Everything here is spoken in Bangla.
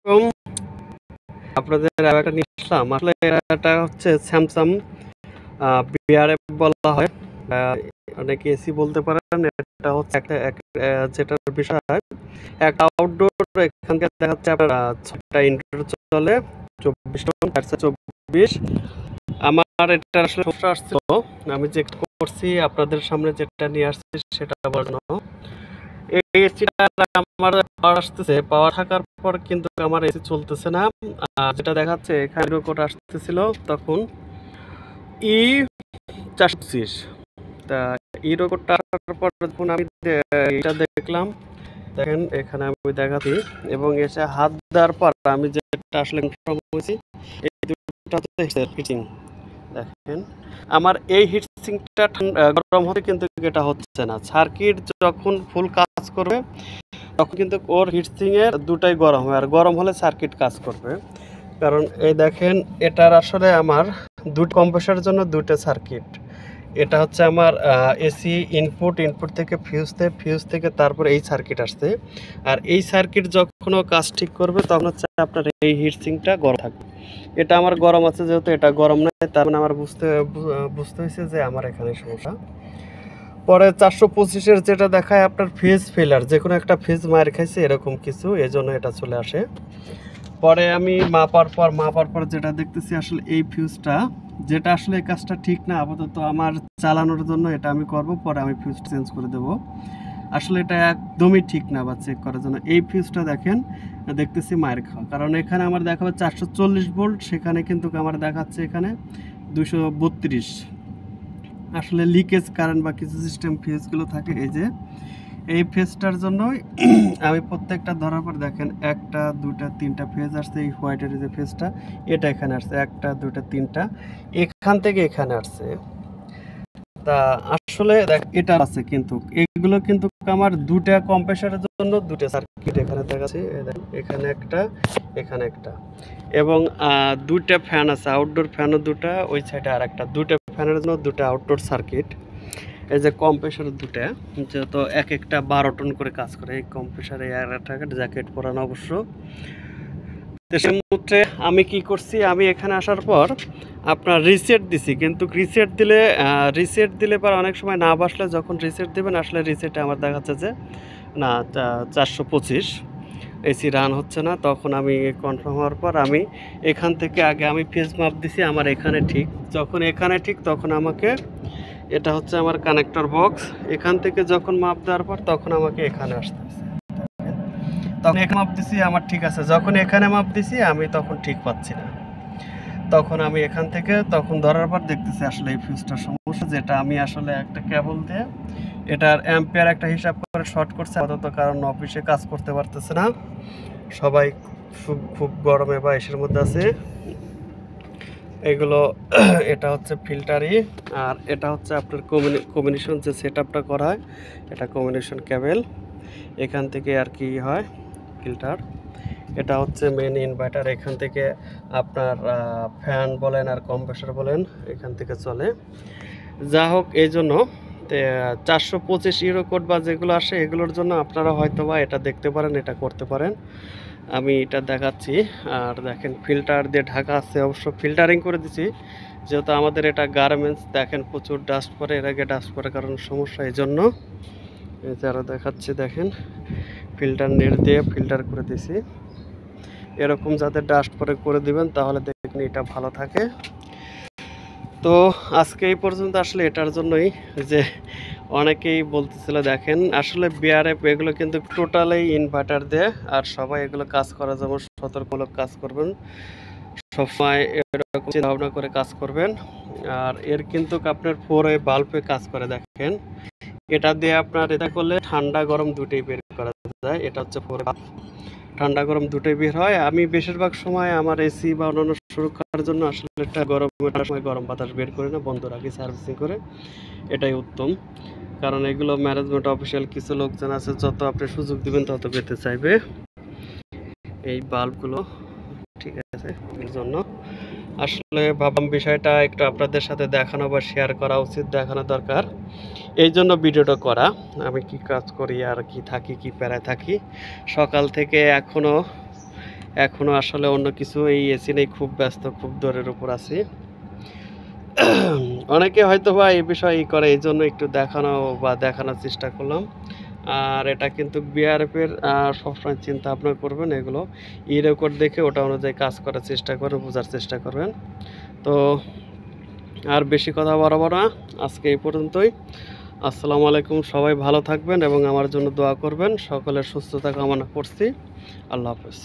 কম আপনাদের আর একটা নিয়ে আসলাম। আসলে এটা হচ্ছে স্যামসাং বিআরএফ বলা হয়, অনেকে এসি বলতে পারেন। এটা হচ্ছে যেটার বিষয় একটা আউটডোর। এখানকার দেখা যাচ্ছে আপনার 6টা ইনডোর চলে, 24 আমার এটা আসলে সমস্যা আসছিল। আমি যে করছি আপনাদের সামনে যেটা নিয়ে আসছি সেটা বলানো। এই এসিটা আমার পাওয়ার আসতেছে, পাওয়ার থাকার পর কিন্তু আমার এসি চলতেছে না। যেটা দেখাচ্ছে এখানে কোড আসতেছিল তখন E425। তা ইউরো কোডটা আসার পর যখন আমি এটা দেখলাম, দেখেন এখানে আমি দেখাচ্ছি এবং এসে হাত দেওয়ার পর আমি যেটা আসলে কনফার্ম হয়েছি, এই দুটো হচ্ছে হিটিং। দেখেন আমার এই হিটসিংটা গরম হতে কিন্তু এটা হচ্ছে না। সার্কিট যখন ফুল কাজ করবে তখন কিন্তু ওর হিটসিং এর দুটাই গরম হয়, আর গরম হলে সার্কিট কাজ করবে। কারণ এই দেখেন এটার আসলে আমার দুটো কম্প্রেসারের জন্য দুটো সার্কিট। এটা হচ্ছে আমার এসি ইনপুট থেকে ফিউজ থেকে তারপর এই সার্কিট আসছে। আর এই সার্কিট যখন কাজ ঠিক করবে তখন হচ্ছে আপনার এই হিটসিংটা গরম থাকবে। এটা আমার গরম আছে, যেহেতু এটা গরম নয় তার মানে আমার বুঝতে হয়েছে যে আমার এখানে সমস্যা। পরে 425-এর যেটা দেখায় আপনার ফেজ ফেলার, যে কোনো একটা ফেজ মার খাইছে এরকম কিছু, এজন্য এটা চলে আসে। পরে আমি মাপার পর যেটা দেখতেছি আসলে এই ফিউজটা, যেটা আসলে এই কাজটা ঠিক না আপাতত আমার চালানোর জন্য এটা আমি করব, পরে আমি ফিউজ চেঞ্জ করে দেব। আসলে এটা একদমই ঠিক না বা চেক করার জন্য এই ফিউজটা দেখেন দেখতেছি মায়ের খাওয়া। কারণ এখানে আমার দেখাবে 440 ভোল্ট, সেখানে কিন্তু আমার দেখাচ্ছে এখানে 232। আসলে লিকেজ কারেন্ট বা কিছু সিস্টেম ফিউজগুলো থাকে, এই যে এই ফেজটার জন্যই আমি প্রত্যেকটা ধরার পর দেখেন 1টা 2টা 3টা ফেজ আসছে। এই হোয়াইটের যে ফেজটা এটা এখানে আসছে 1টা 2টা 3টা, এখান থেকে এখানে আসছে। তা আসলে এটা আছে, কিন্তু এগুলো কিন্তু আমার দুটা কম্প্রেসারের জন্য দুটো সার্কিট এখানে দেখাচ্ছে। এখানে একটা, এখানে একটা, এবং দুইটা ফ্যান আছে, আউটডোর ফ্যানও দুটা, ওই সাইডে আর একটা, দুটো ফ্যানের জন্য দুটো আউটডোর সার্কিট। এই যে কম্প্রেসার দুটা, যেহেতু এক একটা 12 টন করে কাজ করে, এই কম্প্রেসারে একটা জ্যাকেট পরানো অবশ্য। সেই মুহূর্তে আমি কি করছি, আমি এখানে আসার পর আপনার রিসেট দিছি, কিন্তু রিসেট দিলে পর অনেক সময় না বসলে যখন রিসেট দেবেন আসলে রিসেটে আমার দেখাচ্ছে যে না 425 এসি রান হচ্ছে না। তখন আমি কনফার্ম হওয়ার পর আমি এখান থেকে আগে আমি ফেজ মাপ দিছি, আমার এখানে ঠিক। যখন এখানে ঠিক তখন আমাকে, এটা হচ্ছে আমার কানেক্টর বক্স, এখান থেকে যখন মাপ দেওয়ার পর তখন আমাকে এখানে আসতে হচ্ছে। তখন এখানে মাপ দিছি আমার ঠিক আছে, যখন এখানে মাপ দিছি আমি তখন ঠিক পাচ্ছি না। তখন আমি এখান থেকে তখন ধরার পর দেখতেছি আসলে এই ফিউজটার সমস্যা, যেটা আমি আসলে একটা কেবল দিয়ে এটার অ্যাম্পিয়ার একটা হিসাব করে শর্ট করছে আপাতত, কারণ অফিসে কাজ করতে পারতেছে না, সবাই খুব গরমে বা এসির মধ্যে আছে। এগুলো এটা হচ্ছে ফিল্টারি, আর এটা হচ্ছে আপনার কম্বিনেশন যে সেট আপটা করা হয়, এটা কম্বিনেশন কেবল, এখান থেকে আর কি হয় ফিল্টার। এটা হচ্ছে মেন ইনভার্টার, এখান থেকে আপনার ফ্যান বলেন আর কম্প্রেসর বলেন এখান থেকে চলে। যা হোক, এই জন্য 425 ইউরো কোড বা যেগুলো আসে এগুলোর জন্য আপনারা হয়তো বা এটা দেখতে পারেন, এটা করতে পারেন। আমি এটা দেখাচ্ছি। আর দেখেন ফিল্টার দিয়ে ঢাকা আছে, অবশ্য ফিল্টারিং করে দিছি, যেহেতু আমাদের এটা গার্মেন্টস। দেখেন প্রচুর ডাস্ট পরে, এর আগে ডাস্ট পরে কারণ সমস্যা, এই জন্য যারা দেখাচ্ছি দেখেন ফিল্টার নেট দিয়ে ফিল্টার করে দিছি। এরকম যাতে ডাস্ট পরে করে দিবেন, তাহলে দেখেন এটা ভালো থাকে। তো আজকে এই পর্যন্ত। আসলে এটার জন্যই যে অনেকেই বলতেছিল, দেখেন আসলে বিআরএফ এগুলো কিন্তু টোটালি ইনভার্টার দিয়ে, আর সবাই এগুলো কাজ করার জন্য সতর্কমূলক কাজ করবেন, সবসময় এরকম চিন্তা ভাবনা করে কাজ করবেন। আর এর কিন্তু আপনার 4 বাল্বে কাজ করে। দেখেন এটা দিয়ে আপনার এটা করলে ঠান্ডা গরম দুটোই বের করা যায়। এটা হচ্ছে 4 বাল্ব, ঠান্ডা গরম দুটোই বের হয়। আমি বেশিরভাগ সময় আমার এসি বা অন্যান্য সুরক্ষার জন্য আসলে এটা গরমের সময় গরম বাতাস বের করি না, বন্ধ রাখি সার্ভিসিং করে, এটাই উত্তম। কারণ এগুলো ম্যানেজমেন্ট অফিসিয়াল কিছু লোকজন আছে, যত আপনি সুযোগ দিবেন তত পেতে চাইবে এই বাল্বগুলো, ঠিক আছে। এর জন্য আসলে ভাবলাম বিষয়টা একটু আপনাদের সাথে দেখানো বা শেয়ার করা উচিত, দেখানো দরকার, এই জন্য ভিডিওটা করা। আমি কি কাজ করি আর কি থাকি, কি প্যারায় থাকি, সকাল থেকে এখনও এখনও আসলে অন্য কিছু এই এসি নেই, খুব ব্যস্ত, খুব দৌড়ের উপর আছি। অনেকে হয়তো বা এই বিষয়ে করে, এই জন্য একটু দেখানোর চেষ্টা করলাম। আর এটা কিন্তু বিআরএফের সবসময় চিন্তা ভাবনা করবেন, এগুলো ই রেকর্ড দেখে ওটা অনুযায়ী কাজ করার চেষ্টা করবেন, বোঝার চেষ্টা করবেন। তো আর বেশি কথা বাড়াবো না, আজকে এই পর্যন্তই। আসসালামু আলাইকুম, সবাই ভালো থাকবেন এবং আমার জন্য দোয়া করবেন। সকলের সুস্থতা কামনা করছি। আল্লাহ হাফেজ।